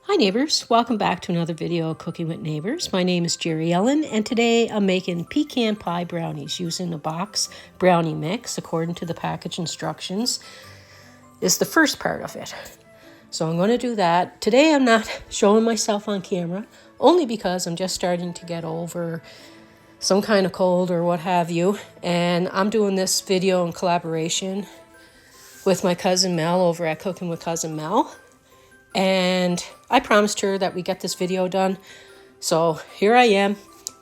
Hi neighbors, welcome back to another video of Cooking with Neighbors. My name is Jerry Ellen and today I'm making pecan pie brownies using a box brownie mix according to the package instructions is the first part of it. So I'm going to do that. Today I'm not showing myself on camera only because I'm just starting to get over some kind of cold or what have you, and I'm doing this video in collaboration with my cousin Mel over at Cooking with Cousin Mel. And I promised her that we get this video done. So here I am,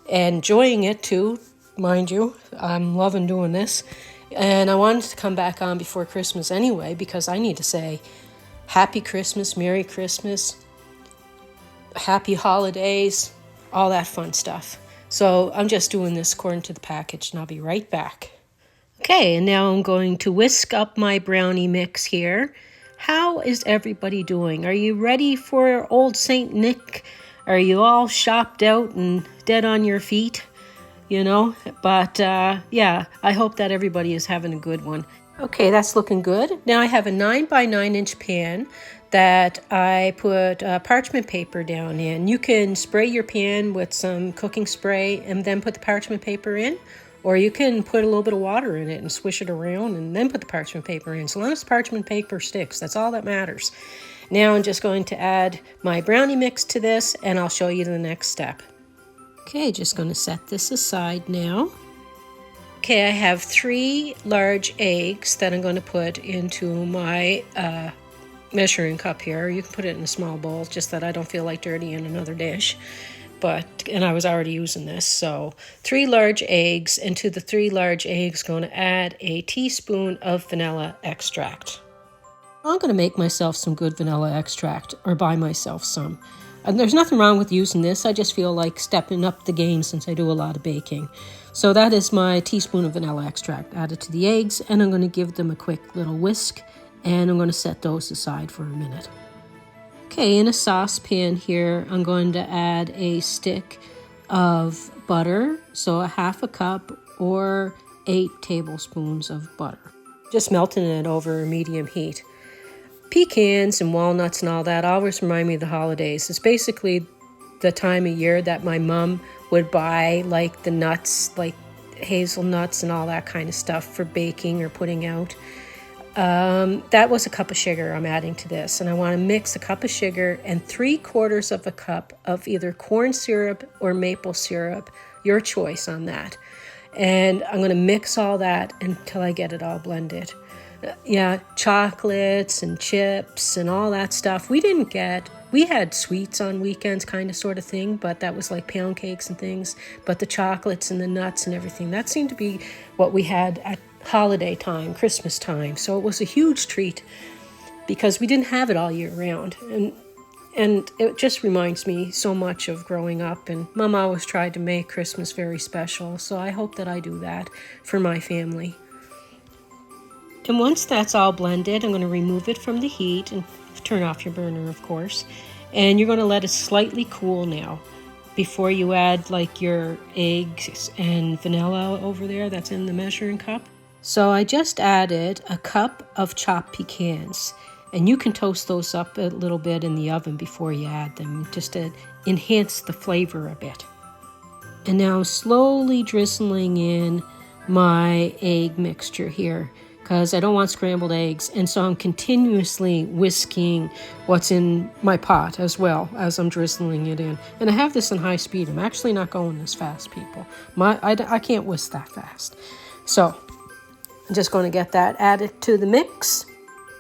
enjoying it too, mind you. I'm loving doing this. And I wanted to come back on before Christmas anyway, because I need to say Happy Christmas, Merry Christmas, Happy Holidays, all that fun stuff. So I'm just doing this according to the package, and I'll be right back. Okay, and now I'm going to whisk up my brownie mix here. How is everybody doing? Are you ready for old St. Nick? Are you all shopped out and dead on your feet? You know, but yeah, I hope that everybody is having a good one. Okay, that's looking good. Now I have a 9 by 9 inch pan that I put parchment paper down in. You can spray your pan with some cooking spray and then put the parchment paper in. Or you can put a little bit of water in it and swish it around and then put the parchment paper in. So long as the parchment paper sticks, that's all that matters. Now I'm just going to add my brownie mix to this and I'll show you the next step. Okay, just going to set this aside now. Okay, I have 3 large eggs that I'm going to put into my measuring cup here. You can put it in a small bowl, just that I don't feel like dirtying another dish. And I was already using this, so 3 large eggs, and to the 3 large eggs, going to add a teaspoon of vanilla extract. I'm going to make myself some good vanilla extract, or buy myself some. And there's nothing wrong with using this, I just feel like stepping up the game since I do a lot of baking. So that is my teaspoon of vanilla extract added to the eggs, and I'm going to give them a quick little whisk, and I'm going to set those aside for a minute. Okay, in a saucepan here, I'm going to add a stick of butter, so a half a cup or 8 tablespoons of butter. Just melting it over medium heat. Pecans and walnuts and all that always remind me of the holidays. It's basically the time of year that my mom would buy like the nuts, like hazelnuts and all that kind of stuff for baking or putting out. That was a cup of sugar I'm adding to this, and I want to mix a cup of sugar and 3/4 of a cup of either corn syrup or maple syrup, your choice on that. And I'm going to mix all that until I get it all blended. Yeah, chocolates and chips and all that stuff. We had sweets on weekends, kind of sort of thing, but that was like pound cakes and things. But the chocolates and the nuts and everything, that seemed to be what we had at holiday time, Christmas time. So it was a huge treat because we didn't have it all year round. And it just reminds me so much of growing up, and Mom always tried to make Christmas very special. So I hope that I do that for my family. And once that's all blended, I'm going to remove it from the heat and turn off your burner, of course. And you're going to let it slightly cool now before you add like your eggs and vanilla over there that's in the measuring cup. So I just added a cup of chopped pecans, and you can toast those up a little bit in the oven before you add them, just to enhance the flavor a bit. And now I'm slowly drizzling in my egg mixture here, because I don't want scrambled eggs, and so I'm continuously whisking what's in my pot as well as I'm drizzling it in. And I have this in high speed. I'm actually not going this fast, people. I can't whisk that fast. So I'm just going to get that added to the mix.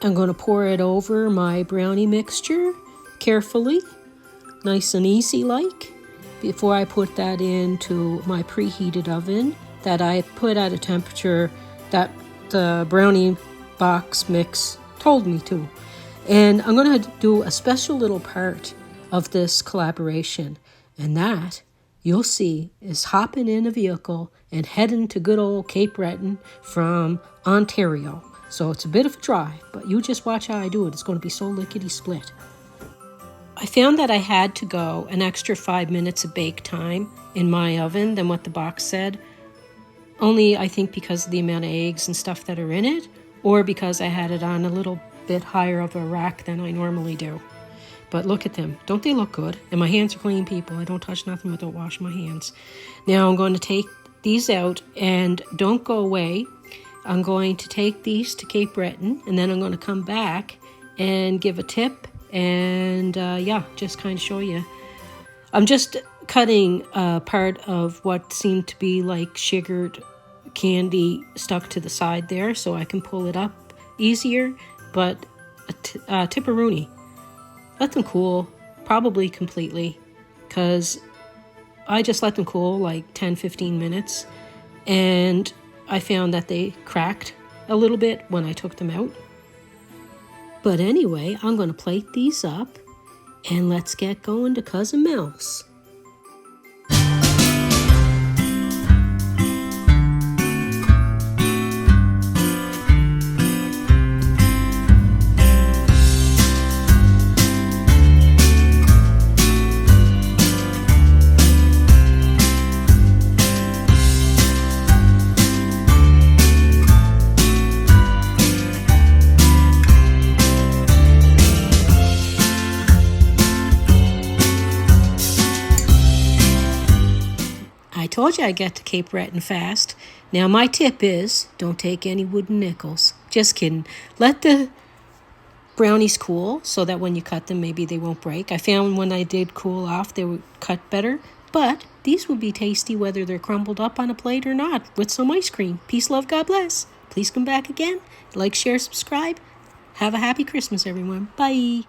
I'm going to pour it over my brownie mixture carefully, nice and easy like, before I put that into my preheated oven that I put at a temperature that the brownie box mix told me to. And I'm going to do a special little part of this collaboration, and that you'll see is hopping in a vehicle and heading to good old Cape Breton from Ontario. So it's a bit of a drive, but you just watch how I do it. It's going to be so lickety-split. I found that I had to go an extra 5 minutes of bake time in my oven than what the box said. Only, I think, because of the amount of eggs and stuff that are in it, or because I had it on a little bit higher of a rack than I normally do. But look at them. Don't they look good? And my hands are clean, people. I don't touch nothing without washing my hands. Now I'm going to take these out, and don't go away. I'm going to take these to Cape Breton, and then I'm going to come back and give a tip and yeah, just kind of show you. I'm just cutting part of what seemed to be like sugared candy stuck to the side there so I can pull it up easier, but a tipperoonie. Let them cool, probably completely, because I just let them cool like 10-15 minutes, and I found that they cracked a little bit when I took them out. But anyway, I'm going to plate these up, and let's get going to Cousin Mel's. I told you I'd get to Cape Breton fast. Now my tip is, don't take any wooden nickels. Just kidding. Let the brownies cool so that when you cut them, maybe they won't break. I found when I did cool off, they would cut better. But these will be tasty whether they're crumbled up on a plate or not, with some ice cream. Peace, love, God bless. Please come back again. Like, share, subscribe. Have a happy Christmas, everyone. Bye.